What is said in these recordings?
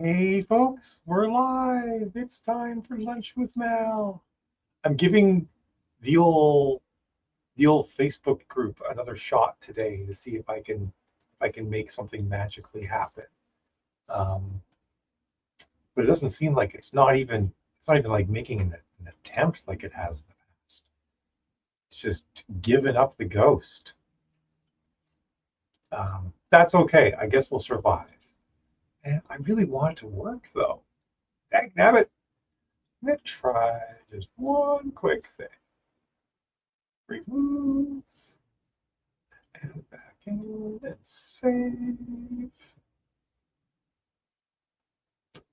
Hey folks, we're live. It's time for lunch with Mal. I'm giving the old the old Facebook group another shot today to see if I can make something magically happen. Um, but it doesn't seem like it's not even like making an attempt like it has in the past. It's just giving up the ghost. That's okay. I guess we'll survive. And I really want it to work though. Dang nabbit. Let's try just one quick thing. Remove and back in and save.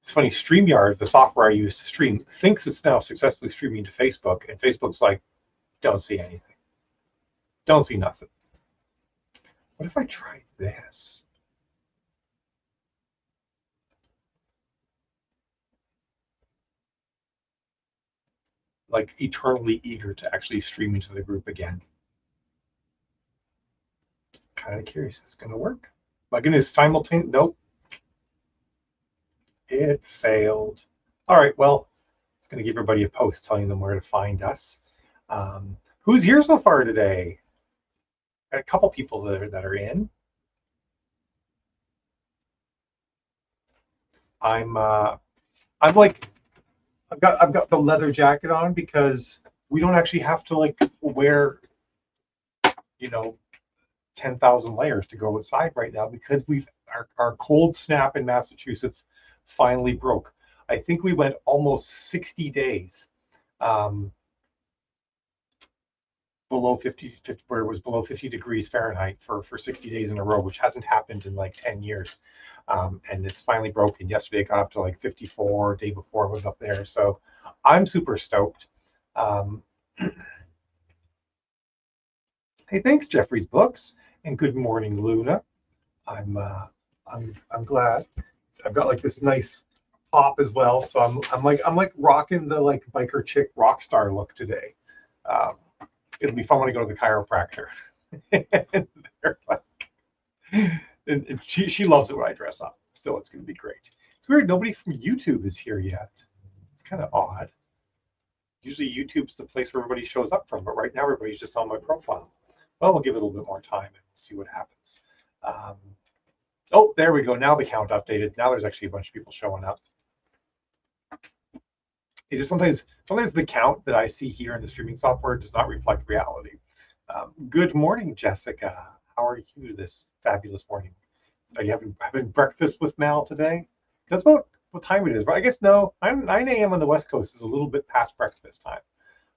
It's funny, StreamYard, the software I use to stream, thinks it's now successfully streaming to Facebook, and Facebook's like, don't see anything. Don't see nothing. What if I try this? Like eternally eager to actually stream into the group again. Kind of curious. It's gonna work. Am I gonna simultaneous? Nope. It failed. All right, well, it's gonna give everybody a post telling them where to find us. Who's here so far today? Got a couple people that are in. I'm uh, I'm like I've got the leather jacket on because we don't actually have to like wear you know 10,000 layers to go outside right now because our cold snap in Massachusetts finally broke. I think we went almost 60 days um, below 50, where it was below 50 degrees Fahrenheit for 60 days in a row, which hasn't happened in like 10 years. And it's finally broken. Yesterday it got up to like 54. Day before it was up there. So I'm super stoked. Um, hey, thanks, Jeffrey's Books, and good morning, Luna. I'm uh, I'm glad. I've got like this nice top as well, so I'm like rocking the like biker chick rock star look today. Um, it'll be fun when I go to the chiropractor. and they're like, and she loves it when I dress up, so it's going to be great. It's weird. Nobody from YouTube is here yet. It's kind of odd. Usually YouTube's the place where everybody shows up from, but right now everybody's just on my profile. Well, we'll give it a little bit more time and see what happens. Um, oh, there we go. Now the count updated. Now there's actually a bunch of people showing up. It is sometimes the count that I see here in the streaming software does not reflect reality. Good morning, Jessica. How are you this fabulous morning? Are you having breakfast with Mal today? That's about what time it is. But I guess no, 9 a.m. on the West Coast is a little bit past breakfast time.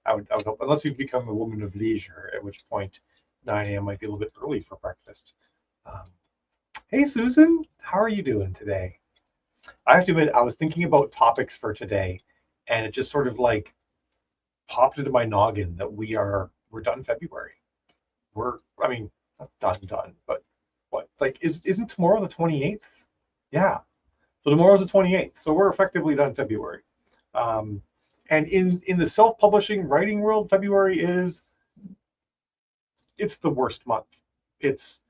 I would hope, unless you've become a woman of leisure, at which point 9 a.m. might be a little bit early for breakfast. Um, hey, Susan, how are you doing today? I have to admit, I was thinking about topics for today, and it just sort of like popped into my noggin that we're done February. I mean, not done, but what? Like, isn't tomorrow the 28th? Yeah. So tomorrow's the 28th. So we're effectively done February. Um, and in the self-publishing writing world, February is it's the worst month. It's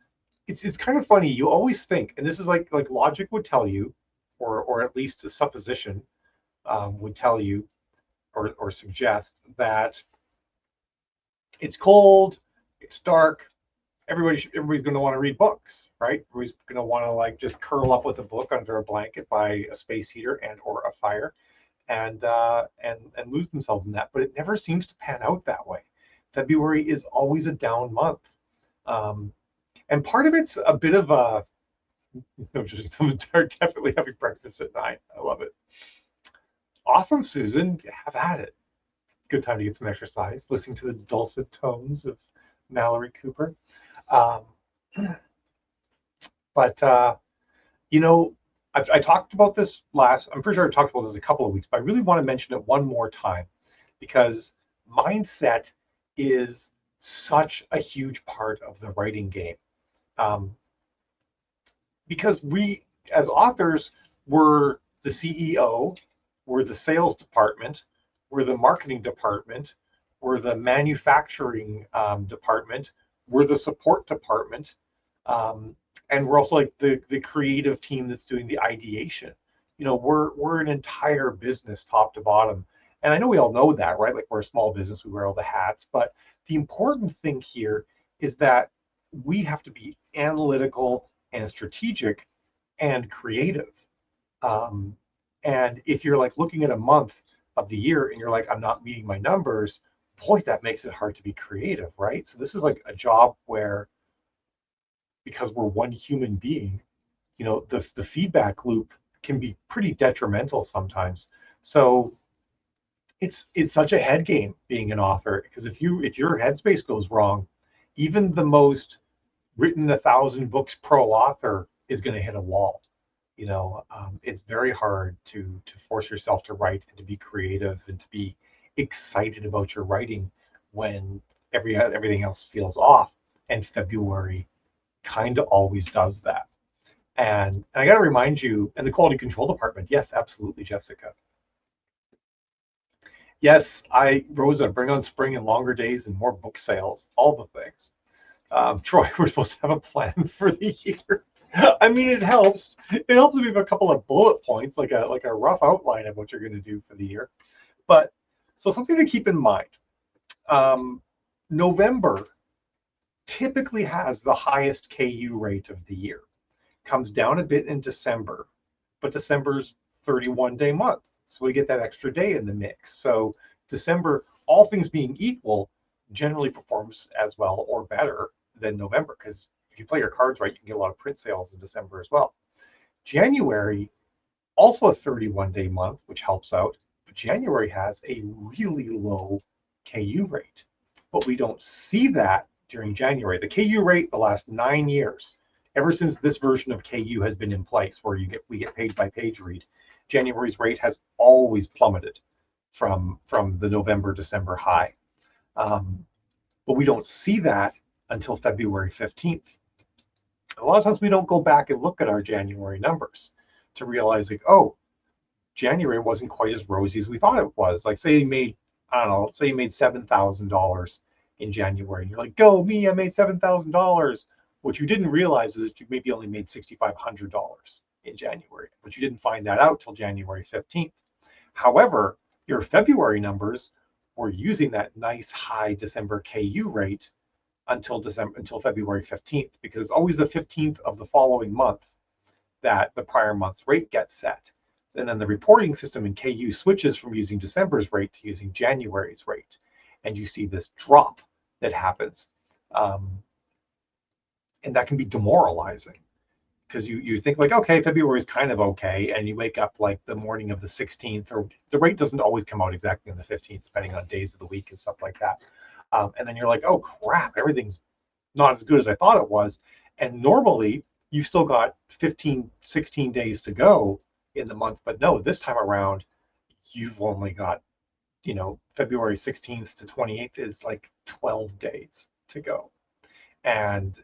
it's kind of funny. You always think, and this is like logic would tell you, or at least a supposition would tell you or suggest that it's cold, it's dark, everybody's going to want to read books, right? Everybody's going to want to like just curl up with a book under a blanket by a space heater and or a fire, and lose themselves in that. But it never seems to pan out that way. February is always a down month, um, and part of it's a bit of a. No, just I'm definitely having breakfast at 9. I love it. Awesome, Susan. Have at it. Good time to get some exercise. Listening to the dulcet tones of Mallory Cooper. Um, but you know, I talked about this last. I'm pretty sure I talked about this a couple of weeks, but I really want to mention it one more time because mindset is such a huge part of the writing game. Um, because we, as authors, we're the CEO, we're the sales department, we're the marketing department, we're the manufacturing department, we're the support department, um, and we're also like the creative team that's doing the ideation. we're an entire business top to bottom. And I know we all know that, right? Like, we're a small business, we wear all the hats, but the important thing here is that we have to be analytical and strategic and creative. Um, and if you're like looking at a month of the year and you're like, I'm not meeting my numbers, boy, that makes it hard to be creative, right? So this is like a job where, because we're one human being, the feedback loop can be pretty detrimental sometimes. So it's such a head game being an author, because if your headspace goes wrong, even the most written 1,000 books pro author is going to hit a wall. It's very hard to force yourself to write and to be creative and to be excited about your writing when everything else feels off. And February kind of always does that. And I got to remind you, and the quality control department, yes, absolutely, Jessica. Yes, Rosa, bring on spring and longer days and more book sales, all the things. Troy, we're supposed to have a plan for the year. I mean, it helps. It helps if we have a couple of bullet points, like a rough outline of what you're going to do for the year. But so something to keep in mind. November typically has the highest KU rate of the year. Comes down a bit in December, but December's 31-day month, so we get that extra day in the mix. So December, all things being equal, generally performs as well or better than November, because if you play your cards right, you can get a lot of print sales in December as well. January, also a 31-day month, which helps out, but January has a really low KU rate. But we don't see that during January. The KU rate the last 9 years, ever since this version of KU has been in place, where we get paid by page read, January's rate has always plummeted from the November-December high. But we don't see that until February 15th. A lot of times we don't go back and look at our January numbers to realize, like, oh, January wasn't quite as rosy as we thought it was. Like, say you made, I don't know, say you made $7,000 in January, and you're like, go me, I made $7,000. What you didn't realize is that you maybe only made $6,500 in January, but you didn't find that out till January 15th. However, your February numbers were using that nice high December KU rate until February 15th, because it's always the 15th of the following month that the prior month's rate gets set. And then the reporting system in KU switches from using December's rate to using January's rate. And you see this drop that happens. And that can be demoralizing, because you think like, okay, February is kind of okay, and you wake up like the morning of the 16th, or the rate doesn't always come out exactly on the 15th, depending on days of the week and stuff like that. And then you're like, oh crap, everything's not as good as I thought it was. And normally you've still got 15, 16 days to go in the month, but no, this time around, you've only got, February 16th to 28th is like 12 days to go. And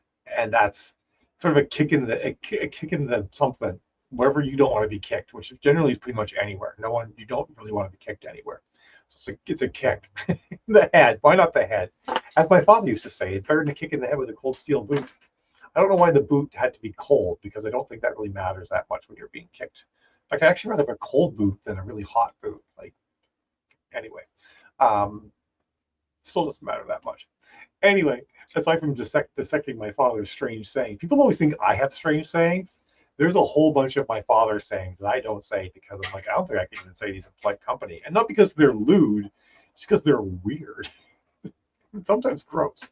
that's sort of a kick in the something, wherever you don't want to be kicked, which generally is pretty much anywhere. You don't really want to be kicked anywhere. So it's a kick in the head. Why not the head? As my father used to say, it's better than a kick in the head with a cold steel boot. I don't know why the boot had to be cold, because I don't think that really matters that much when you're being kicked. In fact, I'd actually rather have a cold boot than a really hot boot. Like, anyway, still doesn't matter that much. Anyway, aside from dissecting my father's strange saying, people always think I have strange sayings. There's a whole bunch of my father's sayings that I don't say, because I'm like, I don't think I can even say these in polite company. And not because they're lewd, just because they're weird. Sometimes gross.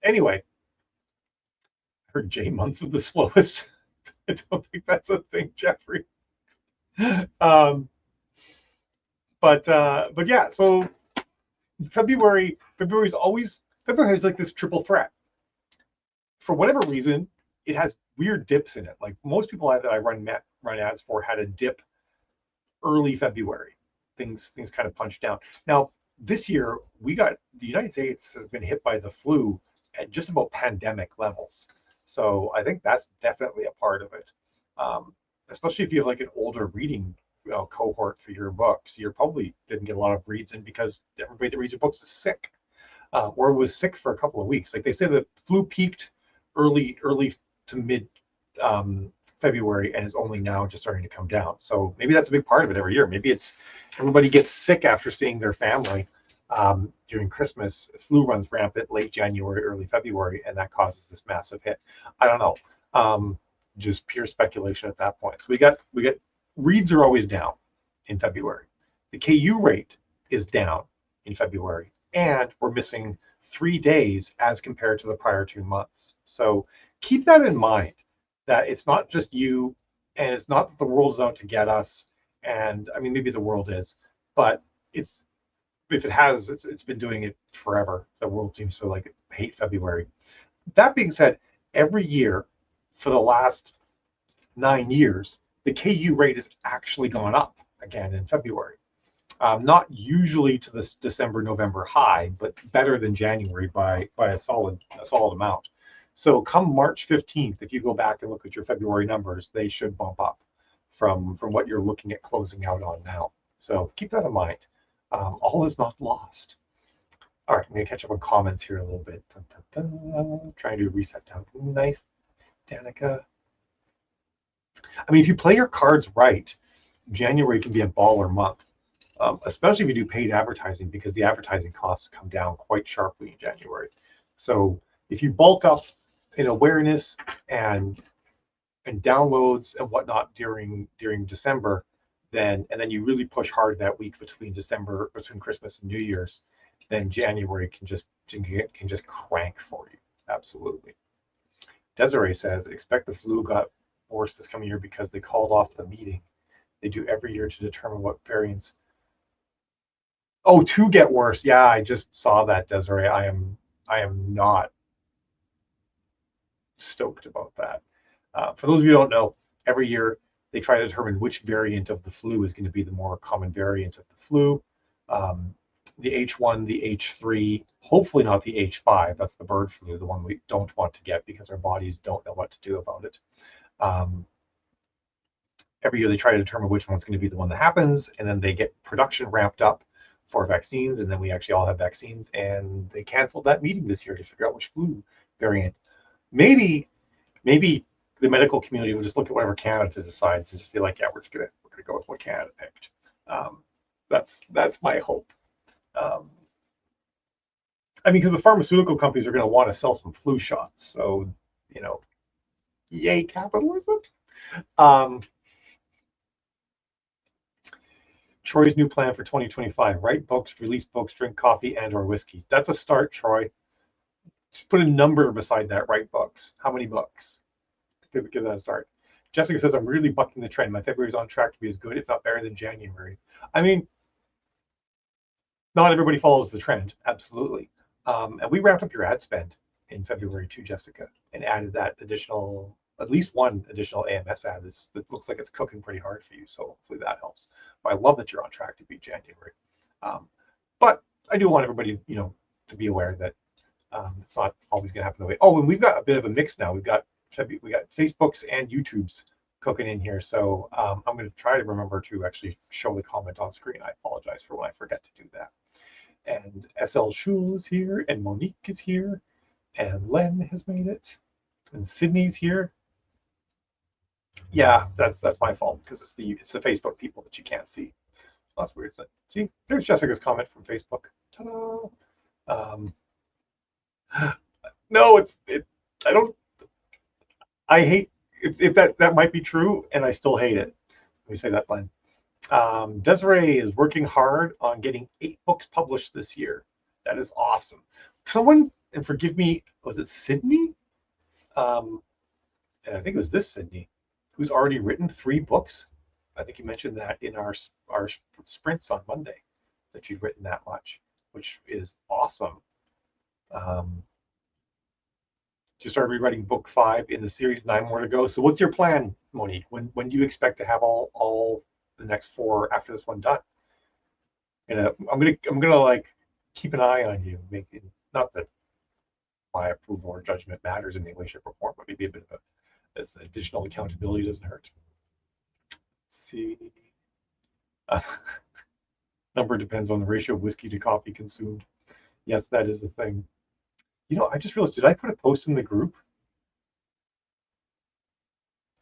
Anyway, I heard J months of the slowest. I don't think that's a thing, Jeffrey. But yeah, so February has like this triple threat. For whatever reason, it has weird dips in it. Like, most people that I run ads for had a dip early February. Things kind of punched down. Now, this year, the United States has been hit by the flu at just about pandemic levels. So I think that's definitely a part of it. Especially if you have like an older reading cohort for your books, you probably didn't get a lot of reads in because everybody that reads your books is sick, or was sick for a couple of weeks. Like, they say the flu peaked early to mid February and is only now just starting to come down. So maybe that's a big part of it every year. Maybe it's everybody gets sick after seeing their family during Christmas. Flu runs rampant late January, early February, and that causes this massive hit. I don't know. Just pure speculation at that point. So we got reads are always down in February. The KU rate is down in February, and we're missing 3 days as compared to the prior 2 months. So keep that in mind, that it's not just you, and it's not that the world is out to get us. And I mean, maybe the world is, but it's, if it has, it's been doing it forever. The world seems to like hate February. That being said, every year for the last 9 years, the KU rate has actually gone up again in February. Not usually to this December, November high, but better than January by a solid amount. So come March 15th, if you go back and look at your February numbers, they should bump up from what you're looking at closing out on now. So keep that in mind. All is not lost. All right, I'm going to catch up on comments here a little bit. Dun, dun, dun. Trying to reset down. Nice, Danica. I mean, if you play your cards right, January can be a baller month, especially if you do paid advertising, because the advertising costs come down quite sharply in January. So if you bulk up in awareness and downloads and whatnot during December, then you really push hard that week between Christmas and New Year's, then January can just crank for you. Absolutely. Desiree says, expect the flu got worse this coming year because they called off the meeting they do every year to determine what variants. Oh, to get worse. Yeah, I just saw that, Desiree. I am not stoked about that. For those of you who don't know, every year they try to determine which variant of the flu is going to be the more common variant of the flu. The H1, the H3, hopefully not the H5. That's the bird flu, the one we don't want to get because our bodies don't know what to do about it. Every year they try to determine which one's going to be the one that happens, and then they get production ramped up for vaccines, and then we actually all have vaccines, and they canceled that meeting this year to figure out which flu variant. Maybe the medical community will just look at whatever Canada decides and just be like, yeah, we're gonna go with what Canada picked. That's my hope. I mean, because the pharmaceutical companies are going to want to sell some flu shots, so yay capitalism. Troy's new plan for 2025: write books, release books, drink coffee and/or whiskey. That's a start, Troy. Just put a number beside that. Write books. How many books? Give that a start. Jessica says, I'm really bucking the trend. My February is on track to be as good, if not better, than January. I mean, not everybody follows the trend, absolutely. And we ramped up your ad spend in February too, Jessica, and added that additional, at least one additional AMS ad that looks like it's cooking pretty hard for you. So hopefully that helps. But I love that you're on track to beat January. But I do want everybody, to be aware that it's not always going to happen the way. Oh, and we've got a bit of a mix now. We got Facebooks and YouTubes cooking in here. So I'm going to try to remember to actually show the comment on screen. I apologize for when I forget to do that. And SL Shul is here, and Monique is here, and Len has made it, and Sydney's here. Yeah, that's my fault, because it's the Facebook people that you can't see. That's weird. See, there's Jessica's comment from Facebook. Ta-da! No, I hate if that might be true, and I still hate it. Let me say that, Len. Desiree is working hard on getting 8 books published this year. That is awesome. Someone, and forgive me, was it Sydney? And I think it was this Sydney, who's already written 3 books. I think you mentioned that in our sprints on Monday, that you've written that much, which is awesome. You started rewriting book 5 in the series, 9 more to go. So what's your plan, Monique? When do you expect to have all the next 4 after this one done? And I'm gonna like keep an eye on you, making, not that my approval or judgment matters in any way, shape, or form, but maybe a bit of this additional accountability doesn't hurt. Let's see. Number depends on the ratio of whiskey to coffee consumed. Yes, that is the thing. I just realized, did I put a post in the group?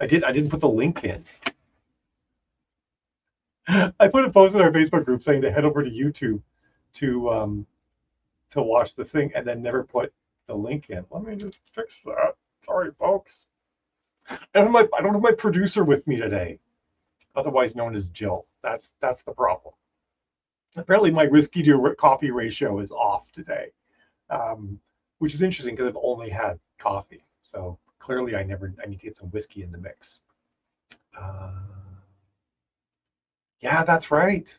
I didn't put the link in. I put a post in our Facebook group saying to head over to YouTube to watch the thing, and then never put the link in. Let me just fix that. Sorry, folks. I don't have my producer with me today, otherwise known as Jill. That's the problem. Apparently, my whiskey to coffee ratio is off today, which is interesting because I've only had coffee. So clearly, I need to get some whiskey in the mix. Yeah, that's right.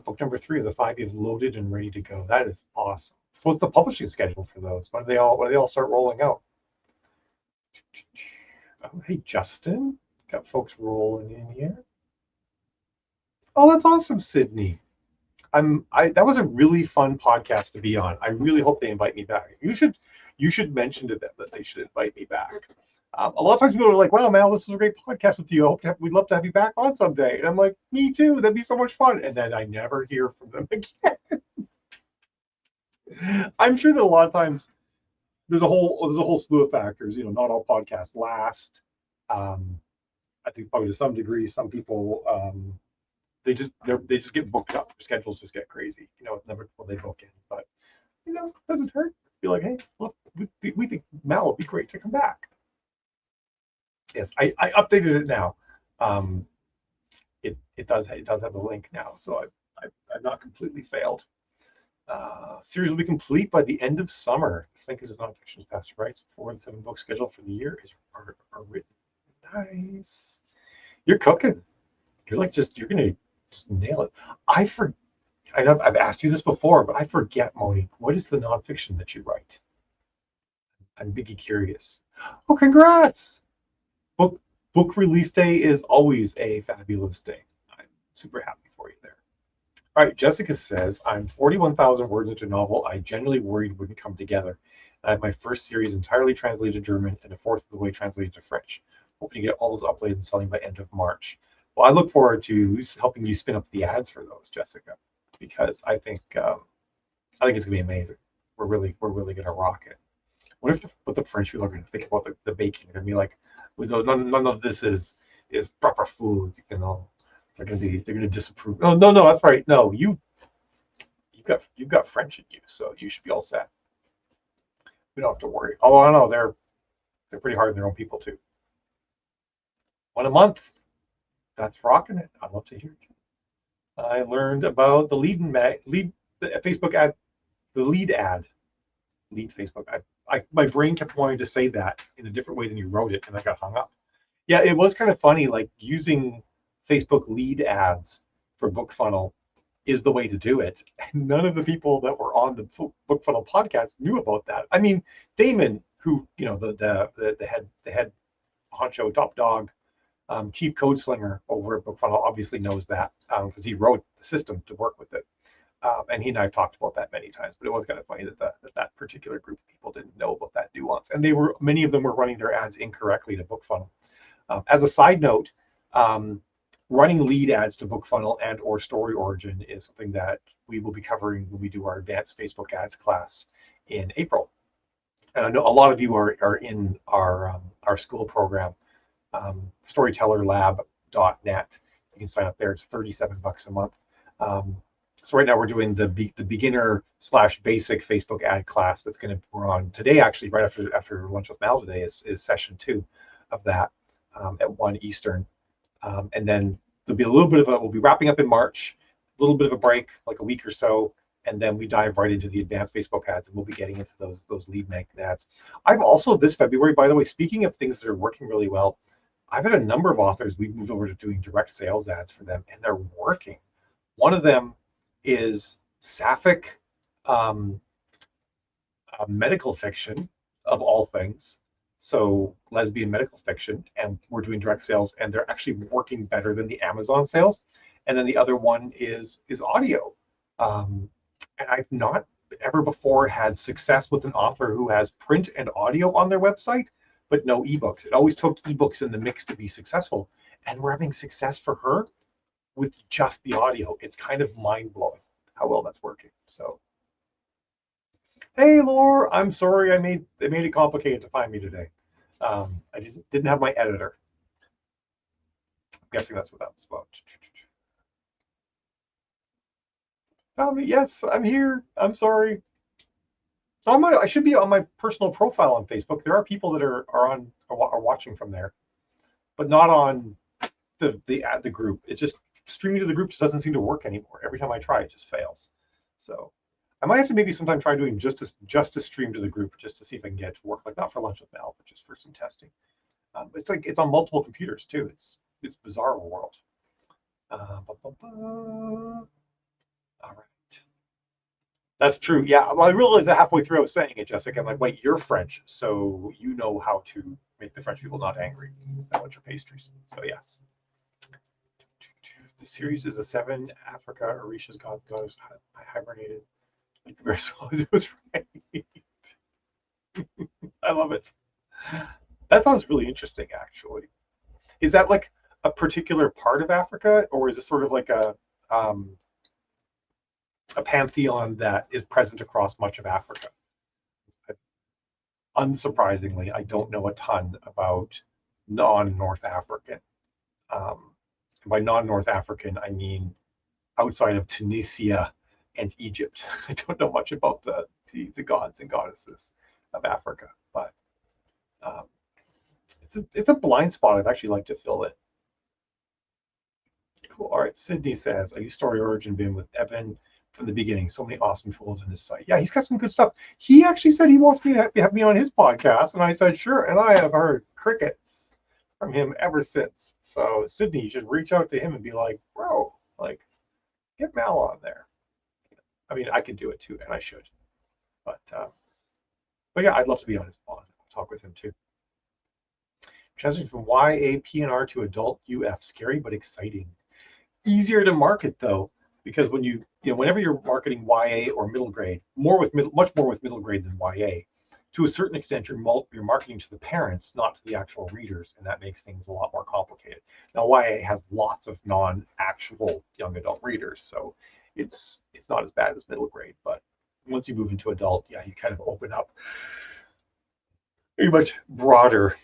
Book number 3 of the 5 you've loaded and ready to go. That is awesome. So what's the publishing schedule for those? When do they all start rolling out? Oh, hey, Justin. Got folks rolling in here. Oh, that's awesome, Sydney. That was a really fun podcast to be on. I really hope they invite me back. You should mention to them that they should invite me back. A lot of times people are like, "Wow, Mal, this was a great podcast with you. We'd love to have you back on someday." And I'm like, "Me too. That'd be so much fun." And then I never hear from them again. I'm sure that a lot of times there's a whole slew of factors. Not all podcasts last. I think probably to some degree, some people they just get booked up. Their schedules just get crazy. Never will they book in, but it doesn't hurt. Be like, hey, look, we think Mal would be great to come back. Yes, I updated it now. It does have the link now, so I've not completely failed. Series will be complete by the end of summer. I think it is nonfiction faster rights. 4 and 7 book schedule for the year are written. Nice. You're cooking. You're gonna just nail it. I've asked you this before, but I forget, Monique. What is the nonfiction that you write? I'm biggie curious. Oh, congrats! Book release day is always a fabulous day. I'm super happy for you there. All right, Jessica says, I'm 41,000 words into a novel I genuinely worried wouldn't come together. I have my first series entirely translated to German and a fourth of the way translated to French. Hoping to get all those uploaded and selling by end of March. Well, I look forward to helping you spin up the ads for those, Jessica, because I think it's gonna be amazing. We're really gonna rock it. What the French people are gonna think about the baking? They're gonna be like, none of this is proper food. They're gonna disapprove. Oh no, that's right. No, you've got French in you, so you should be all set. We don't have to worry. Although I know they're pretty hard on their own people too. 1 a month. That's rocking it. I'd love to hear it. I learned about the lead Facebook ad, the lead Facebook. My brain kept wanting to say that in a different way than you wrote it, and I got hung up. Yeah, it was kind of funny, like using Facebook lead ads for BookFunnel is the way to do it. And none of the people that were on the BookFunnel podcast knew about that. I mean, Damon, who the head honcho, top dog, chief code slinger over at BookFunnel, obviously knows that because he wrote the system to work with it. And he and I have talked about that many times, but it was kind of funny that particular group of people didn't know about that nuance, and many of them were running their ads incorrectly to BookFunnel. As a side note, running lead ads to BookFunnel and or Story Origin is something that we will be covering when we do our advanced Facebook ads class in April. And I know a lot of you are in our school program, storytellerlab.net. You can sign up there. It's $37 a month. So right now we're doing the beginner/basic Facebook ad class we're on today, actually right after lunch with Mal today is session 2 of that at 1 Eastern. And then there'll be we'll be wrapping up in March, a little bit of a break, like a week or so, and then we dive right into the advanced Facebook ads, and we'll be getting into those lead magnet ads. I've also this February, by the way, speaking of things that are working really well, I've had a number of authors we've moved over to doing direct sales ads for them, and they're working. One of them is Sapphic medical fiction, of all things. So lesbian medical fiction, and we're doing direct sales, and they're actually working better than the Amazon sales. And then the other one is audio. And I've not ever before had success with an author who has print and audio on their website, but no ebooks. It always took ebooks in the mix to be successful. And we're having success for her with just the audio. It's kind of mind-blowing how well that's working. So, hey, Laura, I'm sorry they made it complicated to find me today. I didn't have my editor. guessing that's what that was about. Yes, I'm here. I'm sorry. I should be on my personal profile on Facebook. There are people that are watching from there, but not on the group. It just streaming to the group just doesn't seem to work anymore. Every time I try, it just fails. So I might have to maybe sometime try doing just to stream to the group just to see if I can get it to work. Like not for Lunch with Mel, but just for some testing. It's like it's on multiple computers too. It's bizarre world. All right. That's true. Yeah. Well, I realized that halfway through I was saying it, Jessica. I'm like, wait, you're French, so you know how to make the French people not angry about your pastries. So yes. The series is a 7 Africa. Orisha's God goes hibernated. Like the rest it was right. I love it. That sounds really interesting, actually. Is that like a particular part of Africa, or is it sort of like a pantheon that is present across much of Africa? Unsurprisingly, I don't know a ton about non-North African. By non-North African, I mean outside of Tunisia and Egypt. I don't know much about the gods and goddesses of Africa, but it's a blind spot I'd actually like to fill in. Cool. All right. Sydney says, I use Story Origin Bin with Evan from the beginning. So many awesome tools on his site. Yeah, he's got some good stuff. He actually said he wants me to have me on his podcast, and I said sure. And I have heard crickets from him ever since. So Sydney, you should reach out to him and be like, bro, like, get Mal on there. I mean, I could do it too, and I should. But yeah, I'd love to be on his pod. Talk with him too. Transition from YA PNR to adult UF, scary but exciting. Easier to market though, because when whenever you're marketing YA or middle grade, much more with middle grade than YA, to a certain extent you're marketing to the parents, not to the actual readers, and that makes things a lot more complicated. Now YA has lots of non-actual young adult readers, so it's not as bad as middle grade, but once you move into adult, yeah, you kind of open up a much broader.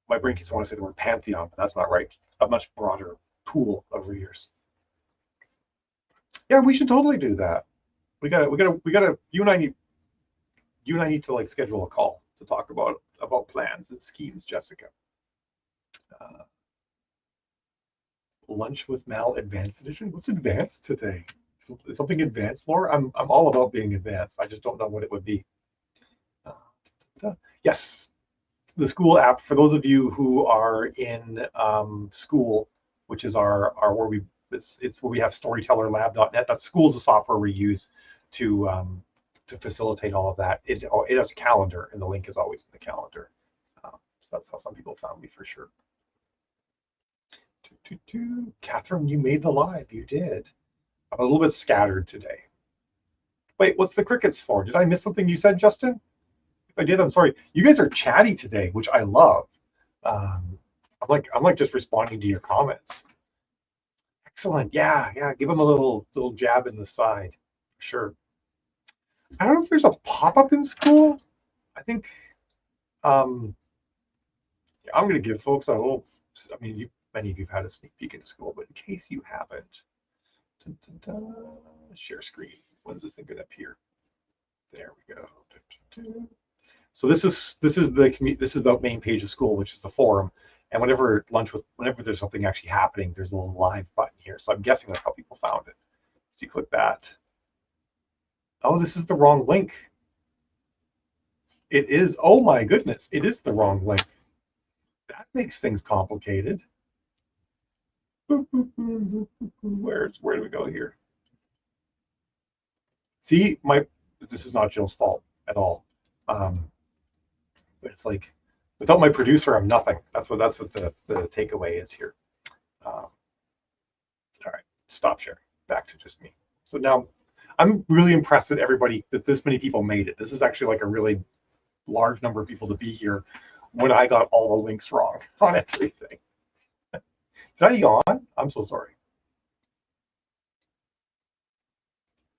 My brain keeps wanting to say the word pantheon, but that's not right. A much broader pool of readers. Yeah, we should totally do that. We gotta. You and I need to like schedule a call to talk about plans and schemes, Jessica. Lunch with Mal Advanced Edition. What's advanced today? Something advanced, Laura? I'm all about being advanced. I just don't know what it would be. Yes, the school app for those of you who are in school, which is our where we it's where we have storytellerlab.net. That school is the software we use to facilitate all of that. It has a calendar, and the link is always in the calendar. So that's how some people found me for sure. Catherine, you made the live. You did. I'm a little bit scattered today. Wait, what's the crickets for? Did I miss something you said, Justin? If I did, I'm sorry. You guys are chatty today, which I love. I'm like just responding to your comments. Excellent. Yeah. Give them a little jab in the side. Sure. I don't know if there's a pop-up in school. I think I'm going to give folks a little. I mean, many of you've had a sneak peek into school, but in case you haven't, share screen. When's this thing going to appear? There we go. So this is the main page of school, which is the forum. And whenever there's something actually happening, there's a little live button here. So I'm guessing that's how people found it. So you click that. Oh, this is the wrong link. It is. Oh my goodness, it is the wrong link. That makes things complicated. Where do we go here? See, this is not Jill's fault at all. But it's like, without my producer, I'm nothing. That's what the takeaway is here. All right, stop sharing. Back to just me. So now, I'm really impressed that this many people made it. This is actually like a really large number of people to be here when I got all the links wrong on everything. Did I yawn? I'm so sorry.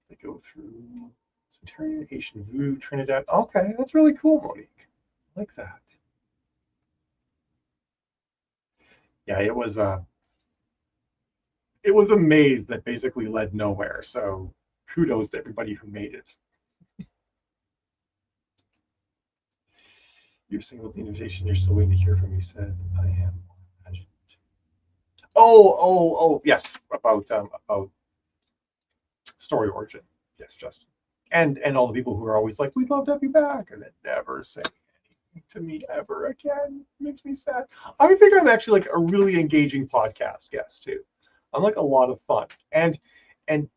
They go through Centuria, Haitian Voodoo, Trinidad. Okay, that's really cool, Monique. I like that. yeah, it was a maze that basically led nowhere. So kudos to everybody who made it. You're saying with the invitation, you're still waiting to hear from you. Said I am. Oh, yes, about Story Origin. Yes, Justin, and all the people who are always like, "We'd love to have you back," and then never say anything to me ever again. It makes me sad. I think I'm actually like a really engaging podcast guest too. I'm like a lot of fun, and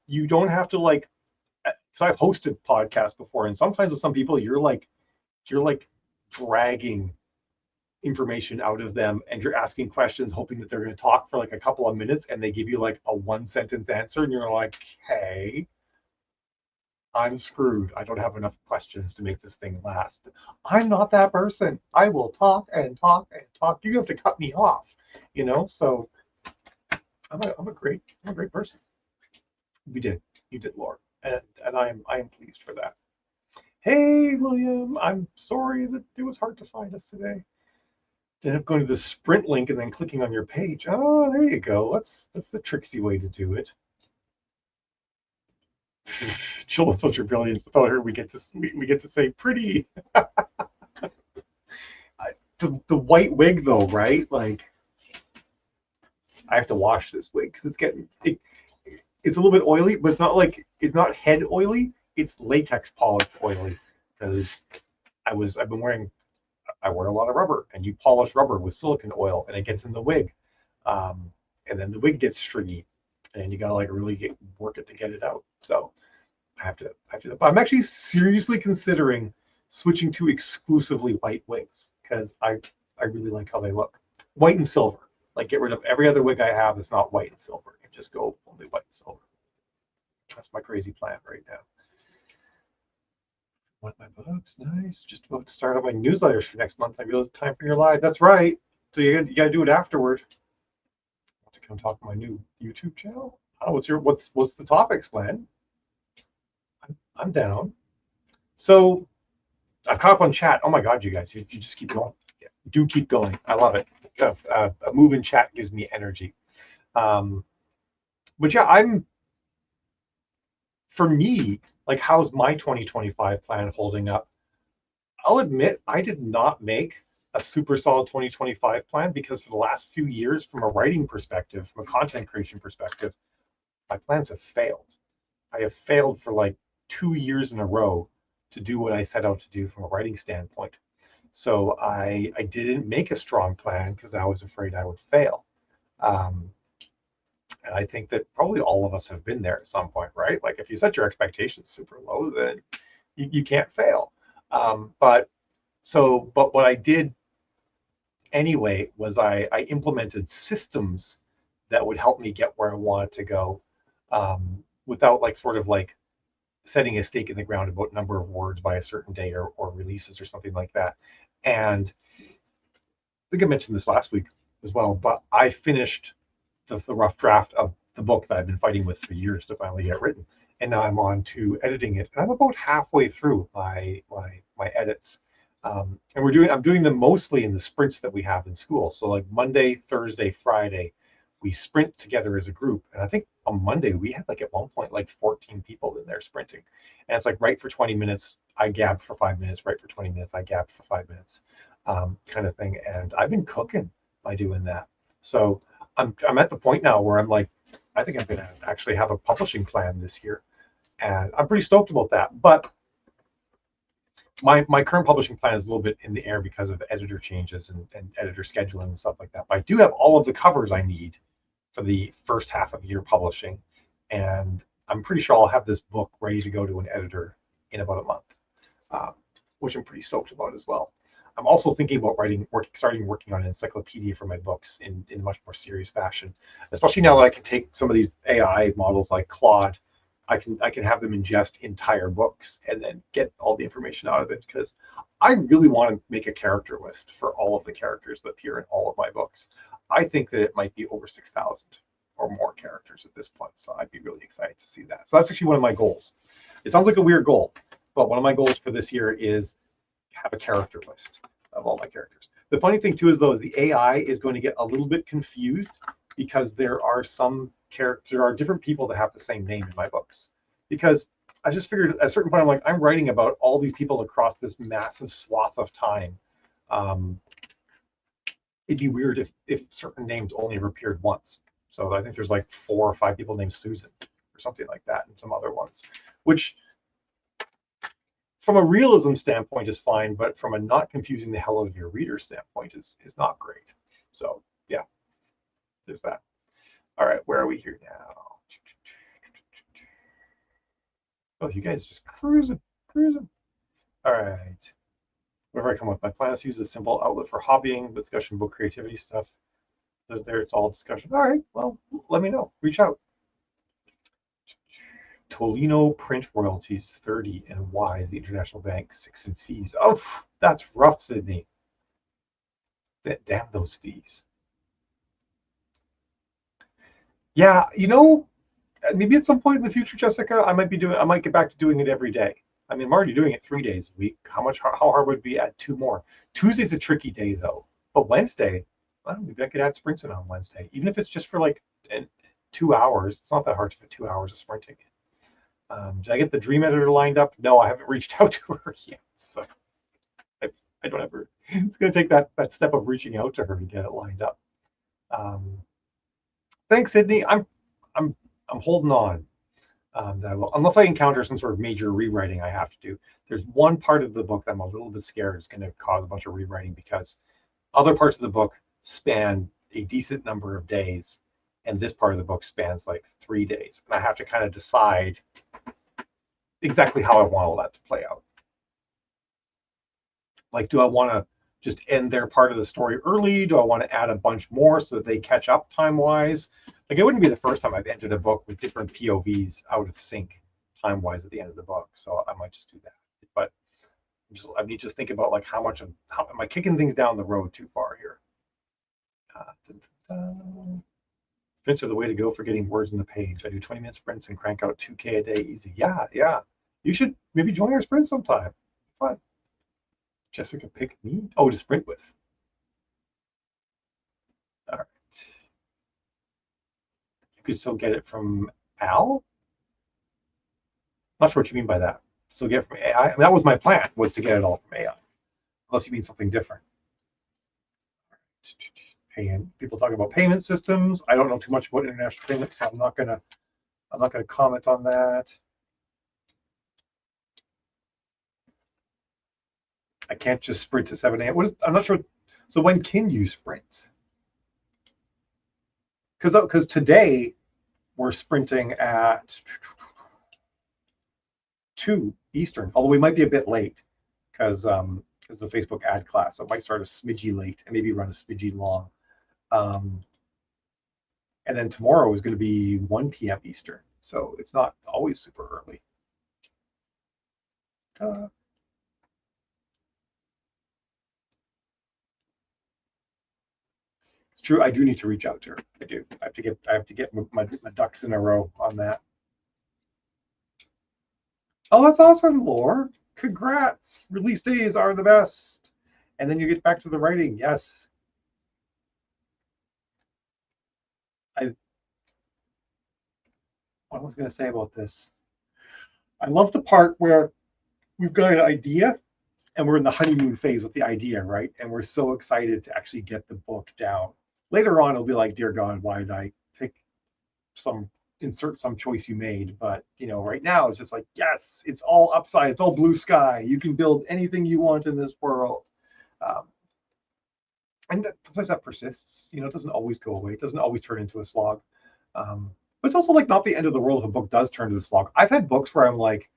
you don't have to like. So I've hosted podcasts before, and sometimes with some people, you're like dragging information out of them, and you're asking questions hoping that they're going to talk for like a couple of minutes, and they give you like a 1 sentence answer, and you're like, hey, I'm screwed. I don't have enough questions to make this thing last. I'm not that person. I will talk and talk and talk. You have to cut me off, so I'm a great person. You did, Laura, and I am pleased for that. Hey, William, I'm sorry that it was hard to find us today. Instead of going to the sprint link and then clicking on your page. Oh, there you go. That's the tricksy way to do it. Chill with social brilliance. Without her, we get to say pretty. The white wig though, right? Like, I have to wash this wig because it's a little bit oily, but it's not head oily. It's latex polish oily because I wear a lot of rubber, and you polish rubber with silicone oil, and it gets in the wig, and then the wig gets stringy, and you gotta like really work it to get it out. So I have to. But I'm actually seriously considering switching to exclusively white wigs because I really like how they look, white and silver. Like get rid of every other wig I have that's not white and silver, and just go only white and silver. That's my crazy plan right now. Want my books? Nice. Just about to start on my newsletters for next month. I realize it's time for your live. That's right. So you got to do it afterward. I want to come talk on my new YouTube channel. Oh, what's the topics, Glenn? I'm down. So I've caught up on chat. Oh my God, you guys, you just keep going. Yeah, do keep going. I love it. A move in chat gives me energy. But yeah, for me, like, how's my 2025 plan holding up? I'll admit I did not make a super solid 2025 plan because for the last few years, from a writing perspective, from a content creation perspective, my plans have failed. I have failed for like 2 years in a row to do what I set out to do from a writing standpoint. So I didn't make a strong plan because I was afraid I would fail. And I think that probably all of us have been there at some point, right? Like if you set your expectations super low, then you can't fail. But what I did anyway was I implemented systems that would help me get where I wanted to go, without like sort of like setting a stake in the ground about number of words by a certain day or releases or something like that. And I think I mentioned this last week as well, but I finished the rough draft of the book that I've been fighting with for years to finally get written. And now I'm on to editing it. And I'm about halfway through my edits. And I'm doing them mostly in the sprints that we have in school. So like Monday, Thursday, Friday, we sprint together as a group. And I think on Monday we had like at one point like 14 people in there sprinting. And it's like write for 20 minutes, I gab for 5 minutes, write for 20 minutes, I gab for 5 minutes, kind of thing. And I've been cooking by doing that. So I'm at the point now where I'm like, I think I'm gonna actually have a publishing plan this year. And I'm pretty stoked about that. But my current publishing plan is a little bit in the air because of editor changes and editor scheduling and stuff like that. But I do have all of the covers I need for the first half of year publishing. And I'm pretty sure I'll have this book ready to go to an editor in about a month, which I'm pretty stoked about as well. I'm also thinking about starting working on an encyclopedia for my books in a much more serious fashion, especially now that I can take some of these AI models like Claude. I can have them ingest entire books and then get all the information out of it, because I really want to make a character list for all of the characters that appear in all of my books. I think that it might be over 6,000 or more characters at this point, so I'd be really excited to see that. So that's actually one of my goals. It sounds like a weird goal, but one of my goals for this year is have a character list of all my characters. The funny thing too is though is the AI is going to get a little bit confused because there are different people that have the same name in my books. Because I just figured at a certain point, I'm like, I'm writing about all these people across this massive swath of time. It'd be weird if certain names only ever appeared once. So I think there's like 4 or 5 people named Susan or something like that, and some other ones, which from a realism standpoint is fine, but from a not confusing the hell out of your reader standpoint is not great. So yeah, there's that. All right, where are we here now? Oh, you guys just cruising. All right. Whatever I come with, my plan is to use a simple outlet for hobbying, discussion, book creativity stuff. There, it's all discussion. All right, well, let me know. Reach out. Tolino print royalties 30 and Wise, the international bank 6 in fees. Oh, that's rough, Sydney. Damn those fees. Yeah, maybe at some point in the future, Jessica, I might get back to doing it every day. I mean, I'm already doing it 3 days a week. How hard would it be to add 2 more? Tuesday's a tricky day though, but Wednesday, well, maybe I could add sprints in on Wednesday, even if it's just for like 2 hours. It's not that hard to fit 2 hours of sprinting. Did I get the dream editor lined up? No, I haven't reached out to her yet. So I don't ever. It's going to take that step of reaching out to her to get it lined up. Thanks, Sydney. I'm holding on. Unless I encounter some sort of major rewriting I have to do. There's one part of the book that I'm a little bit scared is going to cause a bunch of rewriting because other parts of the book span a decent number of days, and this part of the book spans like 3 days. And I have to kind of decide exactly how I want all that to play out. Like, do I want to just end their part of the story early? Do I want to add a bunch more so that they catch up time-wise? Like, it wouldn't be the first time I've entered a book with different POVs out of sync time-wise at the end of the book. So I might just do that. But I need to think about like how am I kicking things down the road too far here? Sprints are the way to go for getting words in the page. I do 20-minute sprints and crank out 2K a day easy. Yeah. You should maybe join our sprint sometime. Fun. Jessica pick me? Oh, to sprint with. All right. You could still get it from Al? Not sure what you mean by that. Still get it from AI? I mean, that was my plan, was to get it all from AI. Unless you mean something different. People talk about payment systems. I don't know too much about international payments, so I'm not gonna comment on that. I can't just sprint to 7 a.m. I'm not sure. So when can you sprint? Because today we're sprinting at 2 Eastern, although we might be a bit late because the Facebook ad class. So it might start a smidgy late and maybe run a smidgy long. And then tomorrow is going to be 1 p.m. Eastern. So it's not always super early. It's true. I do need to reach out to her. I do. I have to get my ducks in a row on that. Oh, that's awesome, Lore. Congrats. Release days are the best. And then you get back to the writing. Yes. What I was going to say about this. I love the part where we've got an idea and we're in the honeymoon phase with the idea, right? And we're so excited to actually get the book down. Later on, it'll be like, dear God, why did I insert some choice you made? But, right now it's just like, yes, it's all upside. It's all blue sky. You can build anything you want in this world. And sometimes that persists. It doesn't always go away. It doesn't always turn into a slog. But it's also like not the end of the world if a book does turn to the slog. I've had books where I'm like,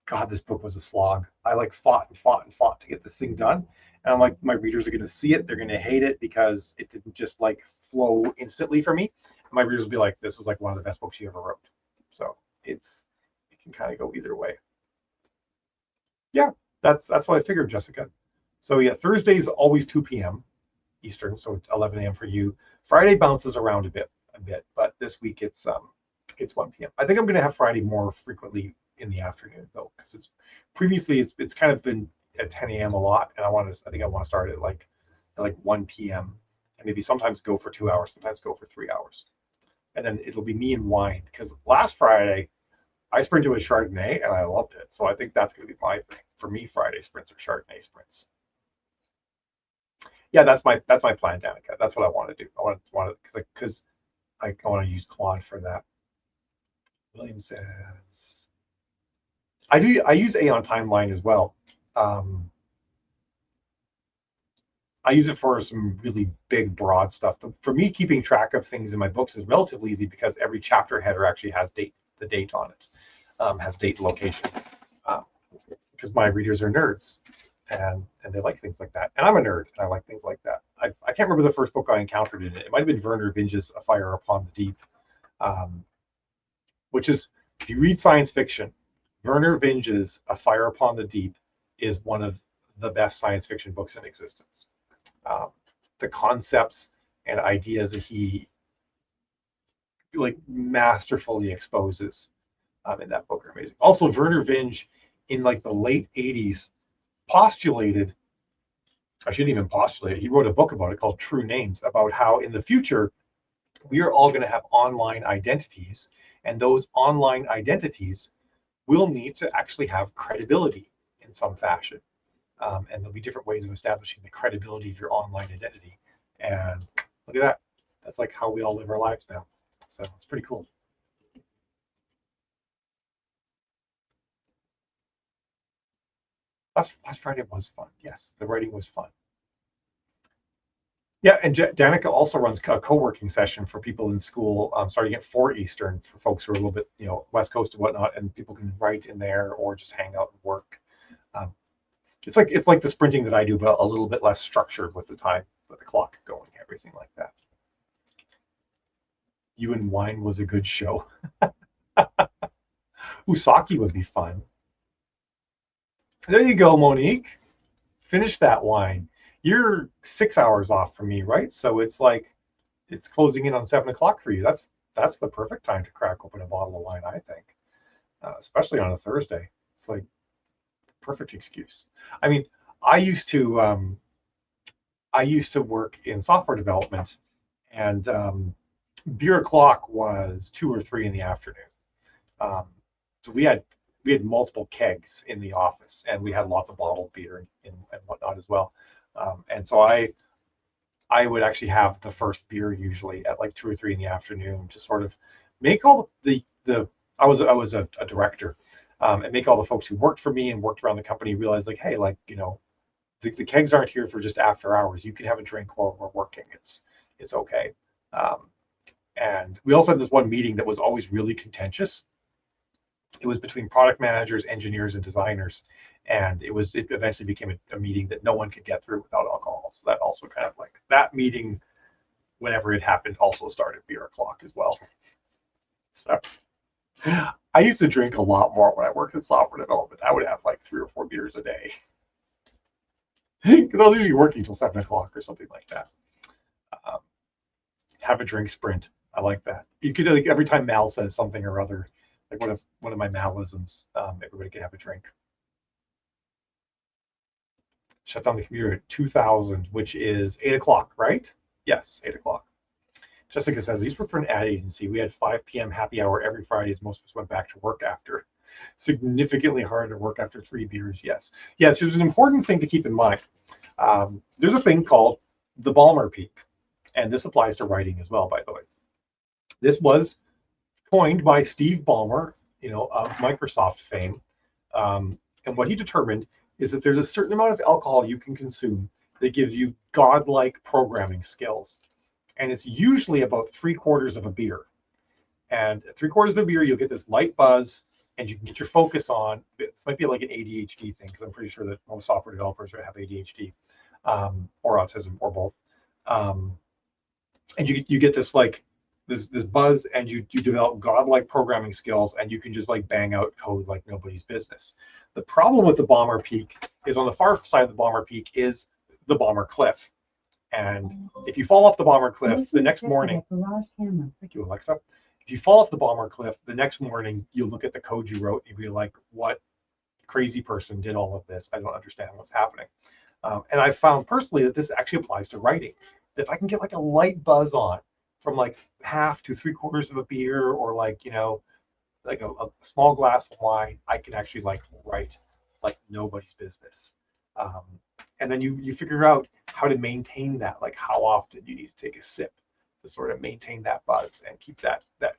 God, this book was a slog. I like fought to get this thing done. And I'm like, my readers are going to see it. They're going to hate it because it didn't just like flow instantly for me. And my readers will be like, this is like one of the best books you ever wrote. So it can kind of go either way. Yeah, that's what I figured, Jessica. So yeah, Thursday's always 2 p.m. Eastern, so 11 a.m. for you. Friday bounces around a bit, but this week it's 1 p.m. I think I'm going to have Friday more frequently in the afternoon though, because it's kind of been at 10 a.m. a lot, and I think I want to start at like at like 1 p.m. and maybe sometimes go for 2 hours, sometimes go for 3 hours. And then it'll be me and wine, because last Friday I sprinted with Chardonnay and I loved it. So I think that's going to be my thing. For me, Friday sprints are Chardonnay sprints. Yeah, that's my plan, Danica. That's what I want to do. I want to because I want to use Claude for that. William says I use Aeon Timeline as well. I use it for some really big, broad stuff. For me, keeping track of things in my books is relatively easy because every chapter header actually has the date on it, has date and location. Because my readers are nerds, and they like things like that. And I'm a nerd, and I like things like that. I can't remember the first book I encountered in it. It might have been Werner Vinge's A Fire Upon the Deep, which is, if you read science fiction, Werner Vinge's A Fire Upon the Deep is one of the best science fiction books in existence. The concepts and ideas that he like masterfully exposes in that book are amazing. Also, Werner Vinge in like the late 80s postulated, I shouldn't even postulate, he wrote a book about it called True Names, about how in the future we are all going to have online identities, and those online identities will need to actually have credibility in some fashion. And there'll be different ways of establishing the credibility of your online identity. And look at that. That's like how we all live our lives now. So it's pretty cool. Last Friday was fun. Yes, the writing was fun. Yeah, and Danica also runs a co-working session for people in school, starting at 4 Eastern for folks who are a little bit, West Coast and whatnot, and people can write in there or just hang out and work. It's like the sprinting that I do, but a little bit less structured with the time, with the clock going, everything like that. You and Wine was a good show. Usaki would be fun. There you go, Monique. Finish that wine. You're 6 hours off from me, right? So it's like it's closing in on 7 o'clock for you. That's the perfect time to crack open a bottle of wine, I think, especially on a Thursday. It's like perfect excuse. I mean, I used to work in software development, and beer o'clock was 2 or 3 in the afternoon. So we had multiple kegs in the office, and we had lots of bottled beer and whatnot as well. And so I would actually have the first beer usually at like 2 or 3 in the afternoon to sort of make all the I was a director, and make all the folks who worked for me and worked around the company realize, like, hey, like, the kegs aren't here for just after hours. You can have a drink while we're working. It's okay. And we also had this one meeting that was always really contentious. It was between product managers, engineers, and designers, and it eventually became a meeting that no one could get through without alcohol. So that also kind of, like, that meeting, whenever it happened, also started beer o'clock as well. So I used to drink a lot more when I worked in software development. I would have like 3 or 4 beers a day because I was usually working till 7 o'clock or something like that. Have a drink sprint. I like that. You could, like, every time Mal says something or other, like one of my Malisms, everybody could have a drink. Shut down the computer at 2000, which is 8 o'clock, right? Yes, 8 o'clock. Jessica says, I used to work for an ad agency. We had 5 p.m. happy hour every Friday as most of us went back to work after. Significantly harder to work after 3 beers, yes. Yes, there's an important thing to keep in mind. There's a thing called the Ballmer peak, and this applies to writing as well, by the way. This was coined by Steve Ballmer, of Microsoft fame. And what he determined is that there's a certain amount of alcohol you can consume that gives you godlike programming skills. And it's usually about 3/4 of a beer. And at 3/4 of a beer, you'll get this light buzz, and you can get your focus on. This might be like an ADHD thing, because I'm pretty sure that most software developers have ADHD, or autism, or both. And you get this, like, this buzz, and you develop godlike programming skills, and you can just, like, bang out code like nobody's business. The problem with the Ballmer peak is, on the far side of the Ballmer peak is the Ballmer cliff. And if you fall off the Ballmer cliff the next morning, thank you, Alexa. If you fall off the Ballmer cliff the next morning, you'll look at the code you wrote and you'll be like, what crazy person did all of this? I don't understand what's happening. And I found personally that this actually applies to writing. If I can get like a light buzz on from like half to 3/4 of a beer, or like, like a small glass of wine, I can actually like write like nobody's business. Um, and then you figure out how to maintain that, like how often you need to take a sip to sort of maintain that buzz and keep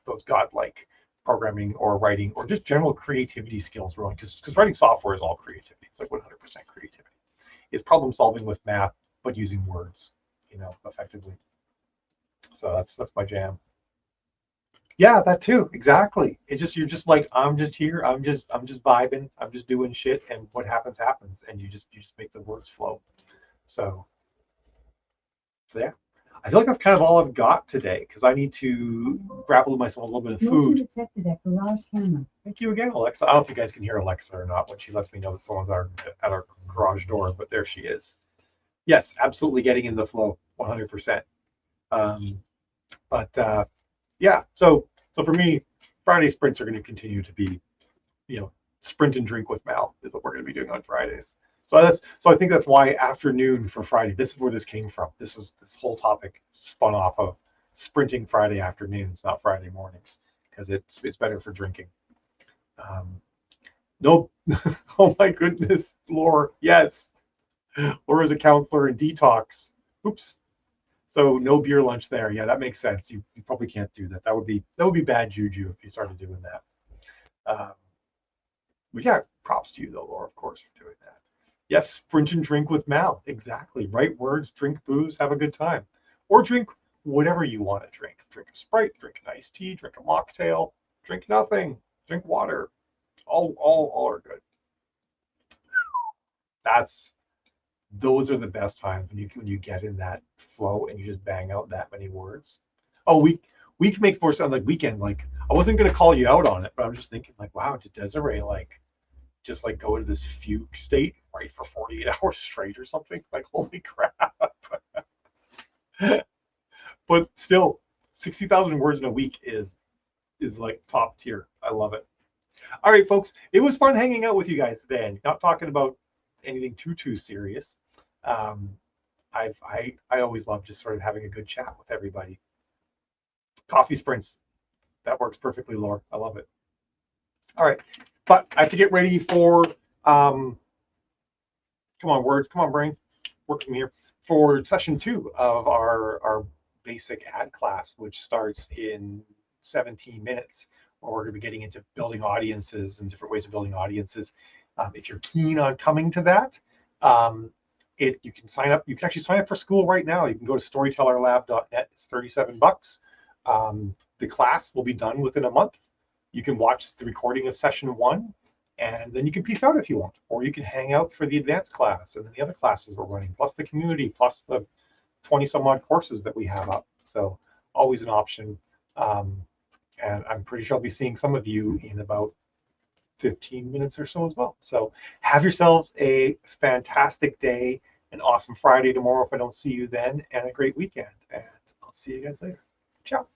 those godlike programming or writing or just general creativity skills rolling. Because writing software is all creativity. It's like 100% creativity. It's problem solving with math, but using words, effectively. So that's my jam. Yeah, that too. Exactly. It's just, you're just like, I'm just here. I'm just vibing. I'm just doing shit, and what happens happens, and you just make the words flow. So yeah, I feel like that's kind of all I've got today because I need to grapple with myself a little bit of Motion food. detected at garage camera. Thank you again, Alexa. I don't know if you guys can hear Alexa or not when she lets me know that someone's at our garage door, but there she is. Yes, absolutely getting in the flow, 100%. Um, but yeah, so for me, Friday sprints are going to continue to be, sprint and drink with Mal is what we're going to be doing on Fridays. So I think that's why afternoon for Friday. This is where this came from. This whole topic spun off of sprinting Friday afternoons, not Friday mornings, because it's better for drinking. Um, no, oh my goodness, Laura. Yes, Laura's a counselor in detox. Oops. So no beer lunch there. Yeah, that makes sense. You probably can't do that. That would be bad juju if you started doing that. Um, but yeah, props to you though, Laura, of course, for doing that. Yes, sprint and drink with Mal. Exactly. Right words, drink booze, have a good time. Or drink whatever you want to drink. Drink a Sprite, drink an iced tea, drink a mocktail, drink nothing, drink water. All are good. That's those are the best times when you get in that flow and you just bang out that many words. Oh, week makes more sense, like weekend. Like, I wasn't gonna call you out on it, but I'm just thinking like, wow, did Desiree like just like go into this fugue state right for 48 hours straight or something? Like, holy crap. But still, 60,000 words in a week is like top tier. I love it. All right, folks, it was fun hanging out with you guys today, and not talking about anything too serious. Um, I always love just sort of having a good chat with everybody. Coffee sprints, that works perfectly, Laura. I love it. All right, but I have to get ready for come on, words, come on, brain, work from here, for session 2 of our basic ad class, which starts in 17 minutes, where we're going to be getting into building audiences and different ways of building audiences. If you're keen on coming to that, you can sign up. You can actually sign up for school right now. You can go to storytellerlab.net. It's $37. The class will be done within a month. You can watch the recording of session 1, and then you can peace out if you want, or you can hang out for the advanced class and then the other classes we're running, plus the community, plus the 20 some odd courses that we have up. So always an option. And I'm pretty sure I'll be seeing some of you in about 15 minutes or so as well. So have yourselves a fantastic day, an awesome Friday tomorrow if I don't see you then, and a great weekend. And I'll see you guys later. Ciao.